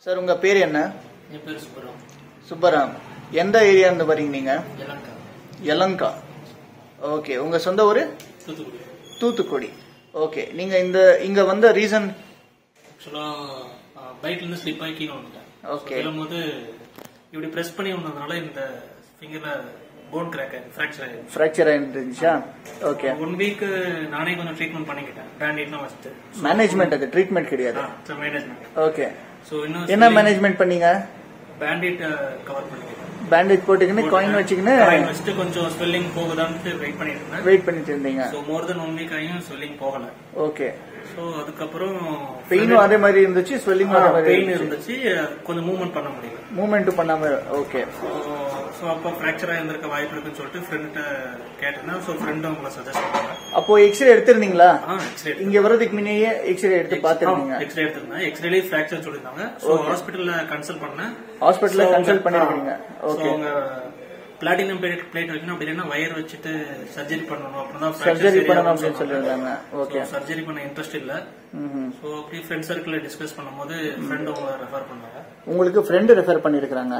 Sir உங்க பேர் என்ன? என் பேர் சுப்பராம். சுப்பராம். எந்த ஏரியா இருந்து வரீங்க நீங்க? எலங்கா. எலங்கா. ஓகே. உங்க சொந்த ஊரு? தூத்துக்குடி. தூத்துக்குடி. ஓகே. நீங்க இங்க வந்த ரீசன்? ஆக்சுவலா பைக்ல இருந்து ஸ்லிப் ஆகி கீழே வந்துட்டேன். ஓகே. விழும்போது இப்படி பிரஸ் பண்ணி வந்ததுனால இந்த ஃபிங்கர்ல போன் கிராக் ஃபிராக்சர் ஆயிருந்துச்சா? ஓகே. 1 வீக் நானே கொஞ்சம் ட்ரீட்மெண்ட் பண்ணிக்கிட்டேன். பேண்டேட்லாம் வச்சுட்டு. மேனேஜ்மெண்ட் அது ட்ரீட்மெண்ட் கிடையாது. மேனேஜ்மெண்ட். ஓகே. சோ இன்னும் என்ன மேனேஜ்மெண்ட் பண்ணீங்க? பேண்டேட் கவர் பண்ணிக்கிட்டேன். பேண்டேஜ் போட்டுக்கின்னு காயின் வச்சுட்டு கொஞ்சம் ஸ்வெல்லிங் போகுதான்னு வெயிட் பண்ணிட்டு இருந்தீங்க. சோ மோர் தென் 1 வீக் ஆகியும் ஸ்வெல்லிங் போகல. ஓகே. சோ அதுக்கப்புறம் பெயினும் அதே மாதிரி இருந்துச்சு, ஸ்வெல்லிங் அதே மாதிரி பெயின் இருந்துச்சு. கொஞ்சம் மூவ்மெண்ட் பண்ண முடியல. மூவ்மெண்ட் பண்ணாம. ஓகே. சோ அப்போ ஃபிராக்சர் ஆயிருந்திருக்க வாய்ப்பு இருக்குன்னு சொல்லிட்டு ஃப்ரெண்ட்ட கேட்டேன். சோ ஃப்ரெண்ட் உங்களை சஜஸ்ட் பண்ணாங்க. அப்போ எக்ஸ்ரே எடுத்திருந்தீங்களா? எக்ஸ்ரே இங்க வரதுக்கு முன்னையே எக்ஸ்ரே எடுத்து பாத்துருக்கீங்க? எக்ஸ்ரே எடுத்திருந்தேன். எக்ஸ்ரேலே ஃபிராக்சர் சொல்லிருந்தாங்க. சோ ஹாஸ்பிடல்ல கன்சல்ட் பண்ணேன். ஹாஸ்பிடல்ல கன்சல்ட் பண்ணிருக்கீங்க. ஓகே. அவங்க பிளாட்டினம் பிளேட் வைக்கணும், அப்படி இல்லைன்னா வயர் வச்சுட்டு சர்ஜரி பண்ணணும், அப்படிதான் சர்ஜரி பண்ணணும் அப்படின்னு சொல்லிருந்தாங்க. ஓகே. சர்ஜரி பண்ண இன்ட்ரெஸ்ட் இல்ல. சோ அப்படி ஃப்ரெண்ட் சர்க்கிள்ல டிஸ்கஸ் பண்ணும்போது ஃப்ரெண்ட் உங்களை ரெஃபர் பண்ணாங்க. உங்களுக்கு ஃப்ரெண்ட் ரெஃபர் பண்ணிருக்காங்க.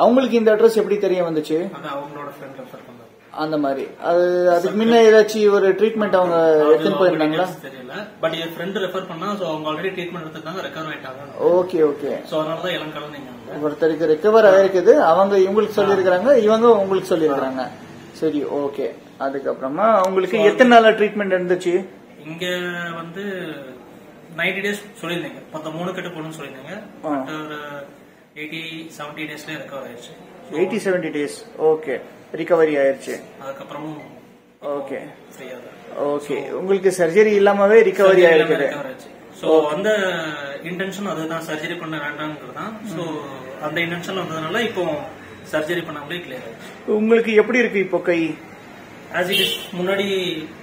அவங்களுக்கு இந்த அட்ரஸ் எப்படி தெரிய வந்துச்சு? அது அவங்களோட ஃப்ரெண்ட் ரெஃபர் பண்ணாங்க. அந்த மாதிரி அதுக்கு முன்ன ஏதாச்சும் ஒரு ட்ரீட்மெண்ட் அவங்க எடுத்துட்டு போயிருந்தாங்களா? தெரியல. பட் என் ஃப்ரெண்ட் ரெஃபர் பண்ணா, சோ அவங்க ஆல்ரெடி ட்ரீட்மெண்ட் எடுத்துட்டாங்க, ரெக்கவர் ஆயிட்டாங்க. Okay okay. சோ அதனால தான் எல்லாம் கலந்தீங்க. ஒருத்தருக்கு ரெக்கவர் ஆயிருக்குது, அவங்க இவங்களுக்கு சொல்லிருக்காங்க, இவங்க உங்களுக்கு சொல்லிருக்காங்க. சரி, ஓகே. அதுக்கப்புறமா உங்களுக்கு எத்தனை நாளா ட்ரீட்மெண்ட் இருந்துச்சு? இங்க வந்து 90 டேஸ் சொல்லிருந்தீங்க. மொத்தம் 3 கட்டு போகணும்னு சொல்லிருந்தீங்க. ஒரு 80-70 டேஸ்ல ரெக்கவர் ஆயிடுச்சு. 80-70 டேஸ். ஓகே. ரிகவரி ஆயிருச்சு. அதுக்கப்புறமும் ஓகே. ஓகே. உங்களுக்கு சர்ஜரி இல்லாமவே ரிகவரி ஆயிருக்குது. சோ அந்த இன்டென்ஷன் அதுதான், சர்ஜரி பண்ண வேண்டாம்ங்கிறது தான். சோ அந்த இன்டென்ஷன் வந்ததுனால இப்போ சர்ஜரி பண்ணாமலே கிளியர் ஆயிடுச்சு. உங்களுக்கு எப்படி இருக்கு இப்போ கை? as it is முன்னாடி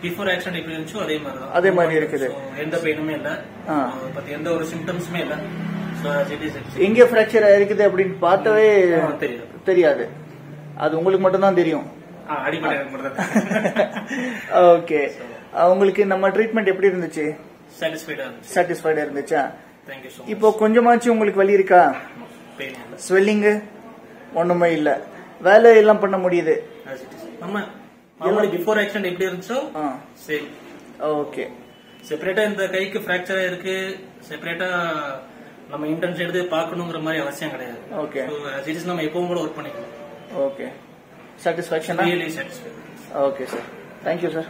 பிஃபோர் ஆக்சிடென்ட் எப்படி இருந்துச்சோ அதே மாதிரி தான். அதே மாதிரி இருக்குது. எந்த பெயினுமே இல்ல, பட் எந்த ஒரு சிம்டம்ஸுமே இல்ல. சோ as it is எங்க ஃபிராக்சர் ஆயிருக்குது அப்படின்னு பார்த்தவே தெரியாது. அது உங்களுக்கு மட்டும் தான் தெரியும். அடிப்படை மட்டும் தான். ஓகே. உங்களுக்கு நம்ம ட்ரீட்மெண்ட் எப்படி இருந்துச்சு? சாட்டிஸ்ஃபைடா இருந்துச்சா? Thank you so. இப்போ கொஞ்சமாச்சும் உங்களுக்கு வலி இருக்கா? ஸ்வெல்லிங் ஒண்ணுமே இல்ல, வேலை எல்லாம் பண்ண முடியுது. நம்ம பிஃபோர் ஆக்சிடென்ட் எப்படி இருந்துச்சோ சரி. ஓகே. செப்பரேட்டா இந்த கைக்கு ஃபிராக்சர் ஆயிருக்கு, செப்பரேட்டா நம்ம இன்டென்ஷன் எடுத்து பார்க்கணுங்கிற மாதிரி அவசியம் கிடையாது. ஓகே. as it is நம்ம எப்பவும் கூட ஒர்க் பண்ணிக்கலாம். Okay. Satisfaction. Really satisfied. Okay sir. Thank you sir.